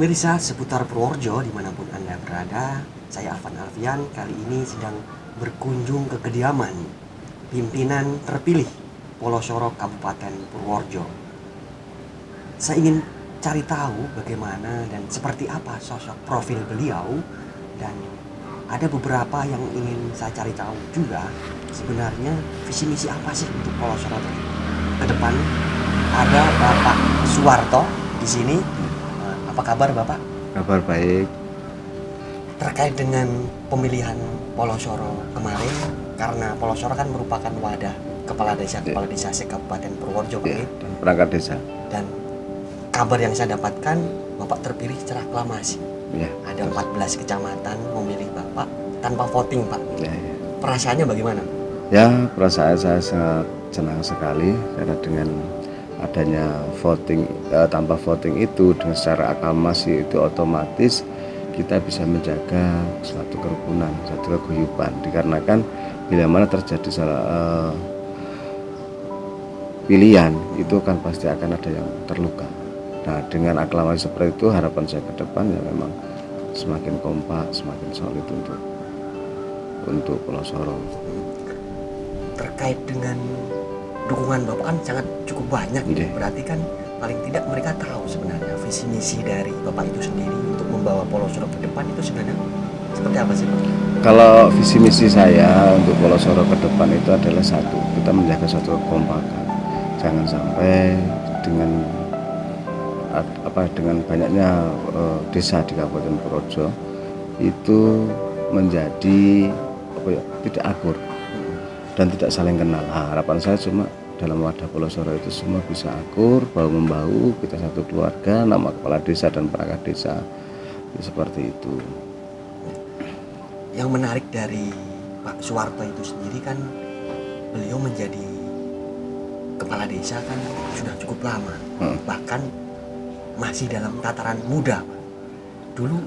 Pemirsa seputar Purworejo dimanapun Anda berada, saya Alvan Alfian kali ini sedang berkunjung ke kediaman pimpinan terpilih Polosoro Kabupaten Purworejo. Saya ingin cari tahu bagaimana dan seperti apa sosok profil beliau, dan ada beberapa yang ingin saya cari tahu juga sebenarnya visi misi apa sih untuk Polosoro ke depan. Ada Bapak Suwarto di sini. Apa kabar Bapak? Kabar baik. Terkait dengan pemilihan Polosoro kemarin, karena Polosoro kan merupakan wadah kepala desa se-Kabupaten Purworejo, Ya, dan perangkat desa. Dan kabar yang saya dapatkan, Bapak terpilih secara aklamasi. Ya. Ada 14 kecamatan memilih Bapak tanpa voting, Pak. Ya. Perasaannya bagaimana? Ya, perasaan saya sangat senang sekali karena dengan adanya voting, tanpa voting itu dengan secara aklamasi itu otomatis kita bisa menjaga suatu kerukunan, suatu keguyuban, dikarenakan bila mana terjadi salah pilihan itu kan pasti akan ada yang terluka. Nah, dengan aklamasi seperti itu harapan saya ke depan ya memang semakin kompak, semakin solid untuk Polosoro. Terkait dengan dukungan Bapak kan sangat cukup banyak, berarti kan paling tidak mereka tahu sebenarnya visi misi dari Bapak itu sendiri untuk membawa Polosoro ke depan itu sebenarnya seperti apa sih Pak? Kalau visi misi saya untuk Polosoro ke depan itu adalah satu, kita menjaga suatu kekompakan. Jangan sampai dengan banyaknya desa di Kabupaten Purworejo itu menjadi tidak akur dan tidak saling kenal. Harapan saya cuma dalam wadah Polosoro itu semua bisa akur, bahu-membahu, kita satu keluarga, nama kepala desa dan perangkat desa seperti itu. Yang menarik dari Pak Suwarto itu sendiri kan beliau menjadi kepala desa kan sudah cukup lama, bahkan masih dalam tataran muda. Dulu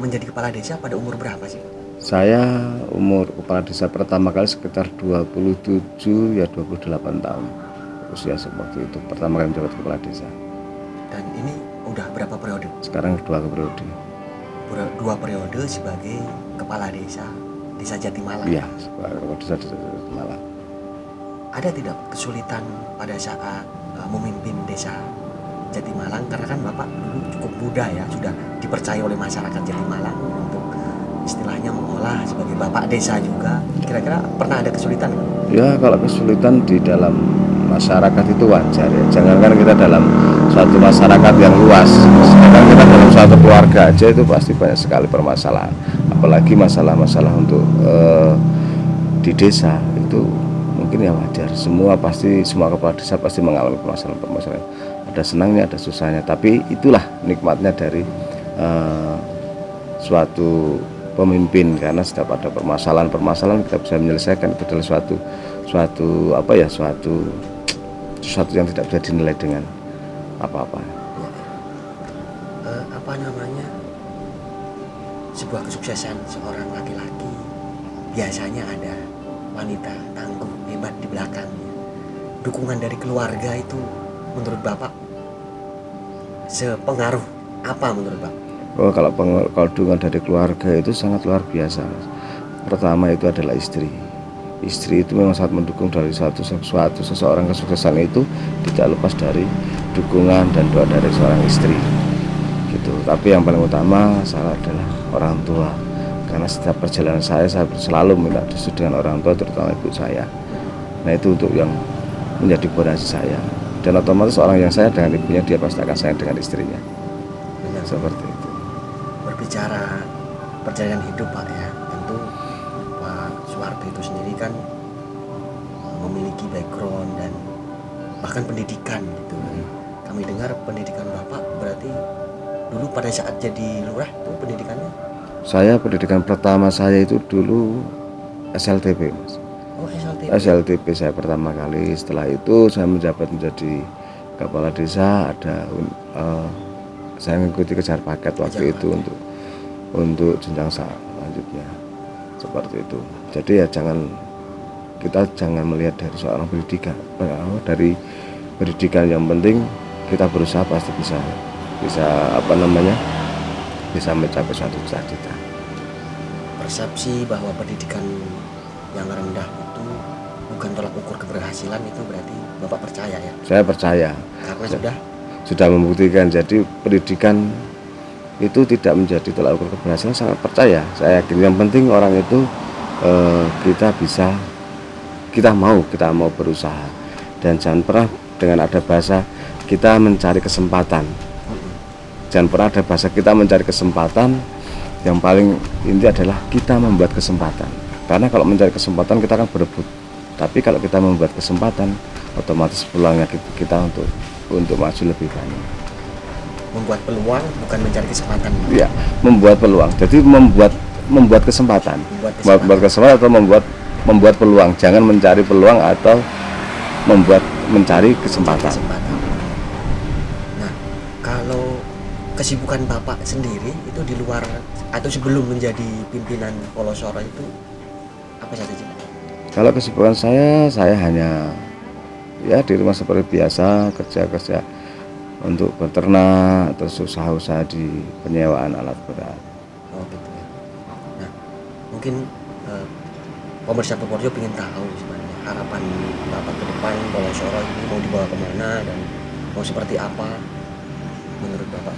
menjadi kepala desa pada umur berapa sih? Saya umur kepala desa pertama kali sekitar 27 ya 28 tahun usia seperti itu, pertama kali menjabat kepala desa. Dan ini udah berapa periode? Sekarang kedua periode. Dua periode sebagai kepala desa Jatimalang. Iya, sebagai kepala desa Jatimalang. Ada tidak kesulitan pada saat memimpin desa Jatimalang, karena kan Bapak dulu cukup muda ya, sudah dipercaya oleh masyarakat Jatimalang untuk istilahnya mengolah sebagai bapak desa juga. Kira-kira pernah ada kesulitan? Ya, kalau kesulitan di dalam masyarakat itu wajar ya. Jangankan kita dalam suatu masyarakat yang luas, sedangkan kita dalam suatu keluarga aja itu pasti banyak sekali permasalahan. Apalagi masalah-masalah untuk di desa itu mungkin ya wajar. Semua kepala desa pasti mengalami permasalahan. Ada senangnya, ada susahnya. Tapi itulah nikmatnya dari suatu pemimpin, karena setiap ada permasalahan kita bisa menyelesaikan. Itu adalah suatu yang tidak bisa dinilai dengan apa-apa. Sebuah kesuksesan seorang laki-laki biasanya ada wanita tangguh hebat di belakangnya. Dukungan dari keluarga itu menurut Bapak sepengaruh apa menurut Bapak? Kalau dukungan dari keluarga itu sangat luar biasa. Pertama itu adalah istri. Istri itu memang sangat mendukung dari seseorang kesuksesan itu tidak lepas dari dukungan dan doa dari seorang istri. Gitu. Tapi yang paling utama salah adalah orang tua. Karena setiap perjalanan saya selalu minta restu dengan orang tua, terutama ibu saya. Nah, itu untuk yang menjadi fondasi saya. Dan otomatis orang yang sayang dengan ibunya, dia pasti akan sayang dengan istrinya. Seperti itu. Berbicara perjalanan hidup Pak ya, tentu Pak Suwarto itu sendiri kan memiliki background dan bahkan pendidikan gitu. Kami dengar pendidikan Bapak berarti dulu pada saat jadi lurah itu pendidikannya? Saya pendidikan pertama saya itu dulu SLTP, Mas. Oh, SLTP. SLTP saya pertama kali. Setelah itu saya menjabat menjadi kepala desa. Saya mengikuti kejar paket waktu itu untuk jenjang selanjutnya seperti itu. Jadi ya kita jangan melihat dari seorang pendidikan, dari pendidikan yang penting kita berusaha pasti bisa bisa mencapai suatu cita-cita. Persepsi bahwa pendidikan yang rendah itu bukan tolak ukur keberhasilan, itu berarti Bapak percaya ya? Saya percaya. Karena sudah membuktikan. Jadi pendidikan itu tidak menjadi tolak ukur keberhasilan, sangat percaya. Saya yakin yang penting orang itu kita mau berusaha, dan jangan pernah dengan ada bahasa kita mencari kesempatan. Jangan pernah ada bahasa kita mencari kesempatan. Yang paling inti adalah kita membuat kesempatan. Karena kalau mencari kesempatan kita akan berebut, tapi kalau kita membuat kesempatan, otomatis peluangnya kita untuk maju lebih banyak. Membuat peluang bukan mencari kesempatan. Iya, membuat peluang. Jadi membuat kesempatan. Membuat kesempatan atau membuat peluang. Jangan mencari peluang atau mencari kesempatan. Nah, kalau kesibukan Bapak sendiri itu di luar atau sebelum menjadi pimpinan Polosoro itu apa saja sih? Kalau kesibukan saya hanya ya di rumah seperti biasa, kerja untuk beternak, terus usaha-usaha di penyewaan alat berat. Oh gitu ya. Nah, mungkin pemirsa Purworejo ingin tahu sebenarnya harapan Bapak ke depan Polosoro ini mau dibawa kemana dan mau seperti apa menurut Bapak?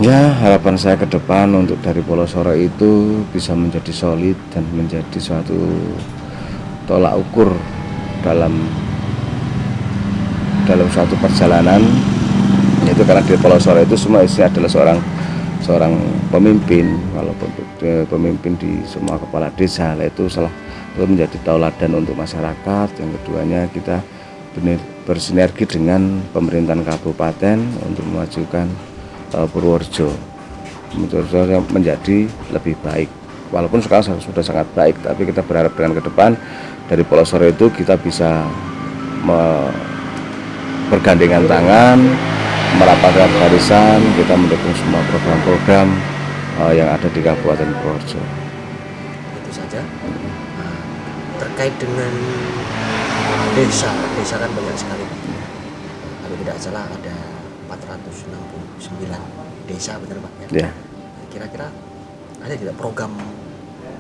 Ya, harapan saya ke depan untuk dari Polosoro itu bisa menjadi solid dan menjadi suatu tolak ukur dalam suatu perjalanan. Itu karena di Polosoro itu semua isinya adalah seorang pemimpin. Kalau pemimpin di semua kepala desa, itu menjadi tauladan untuk masyarakat. Yang keduanya kita bersinergi dengan pemerintahan kabupaten untuk memajukan Purworejo menjadi lebih baik. Walaupun sekarang sudah sangat baik, tapi kita berharap dengan ke depan dari Polosoro itu kita bisa bergandengan tangan, merapatkan barisan, kita mendukung semua program-program yang ada di Kabupaten Purworejo. Itu saja. Terkait dengan desa kan banyak sekali. Kalau tidak salah ada 469 desa, benar Pak ya? Kira-kira ada tidak program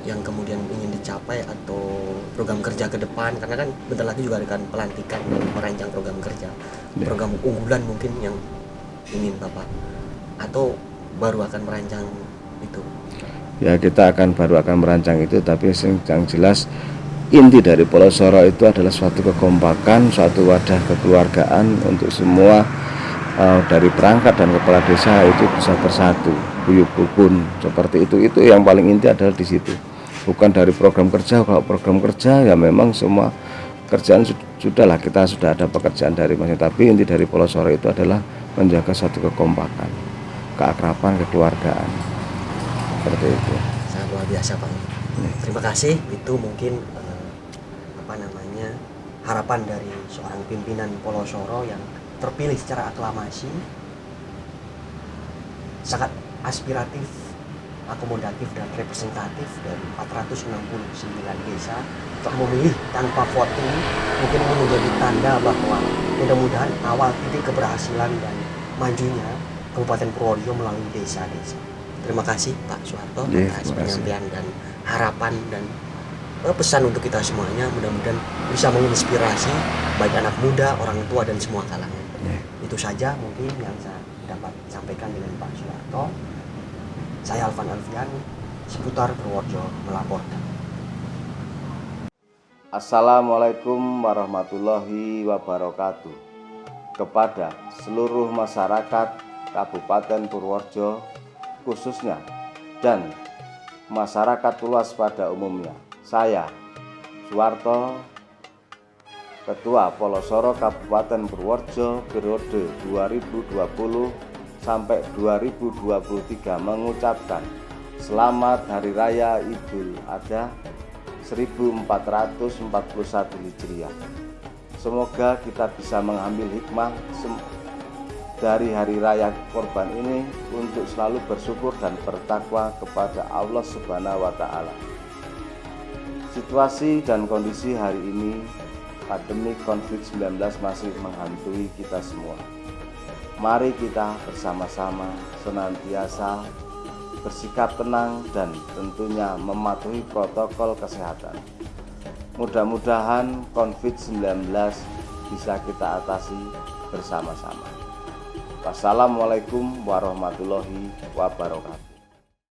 yang kemudian ingin dicapai atau program kerja ke depan, karena kan bentar lagi juga akan pelantikan dan merancang program kerja, program unggulan mungkin yang ingin Bapak, atau baru akan merancang itu? Ya, kita baru akan merancang itu, tapi yang jelas inti dari Polosoro itu adalah suatu kekompakan, suatu wadah kekeluargaan untuk semua. Dari perangkat dan kepala desa itu bisa bersatu, guyub rukun seperti itu yang paling inti adalah di situ, bukan dari program kerja. Kalau program kerja ya memang semua kerjaan sudahlah, kita sudah ada pekerjaan dari masing, tapi inti dari Polosoro itu adalah menjaga suatu kekompakan, keakraban, kekeluargaan, seperti itu. Sangat luar biasa Pak. Terima kasih. Itu mungkin harapan dari seorang pimpinan Polosoro yang terpilih secara aklamasi, sangat aspiratif, akomodatif dan representatif dari 469 desa untuk memilih tanpa voting. Mungkin ini menjadi tanda bahwa mudah-mudahan awal titik keberhasilan dan majunya Kabupaten Purworejo melalui desa-desa. Terima kasih Pak Soeharto atas penyampaian dan harapan dan pesan untuk kita semuanya. Mudah-mudahan bisa menginspirasi baik anak muda, orang tua dan semua kalangan. Itu saja mungkin yang saya dapat sampaikan dengan Pak Soeharto. Saya Alvan Alfian, seputar Purworejo melaporkan. Assalamualaikum warahmatullahi wabarakatuh. Kepada seluruh masyarakat Kabupaten Purworejo khususnya dan masyarakat luas pada umumnya, saya Soeharto, Ketua Polosoro Kabupaten Purworejo periode 2020 sampai 2023 mengucapkan Selamat Hari Raya Idul Adha 1441 Hijriah. Semoga kita bisa mengambil hikmah dari Hari Raya Kurban ini untuk selalu bersyukur dan bertakwa kepada Allah Subhanahu wa Ta'ala. Situasi dan kondisi hari ini, pandemi COVID-19 masih menghantui kita semua. Mari kita bersama-sama senantiasa bersikap tenang dan tentunya mematuhi protokol kesehatan. Mudah-mudahan COVID-19 bisa kita atasi bersama-sama. Wassalamualaikum warahmatullahi wabarakatuh.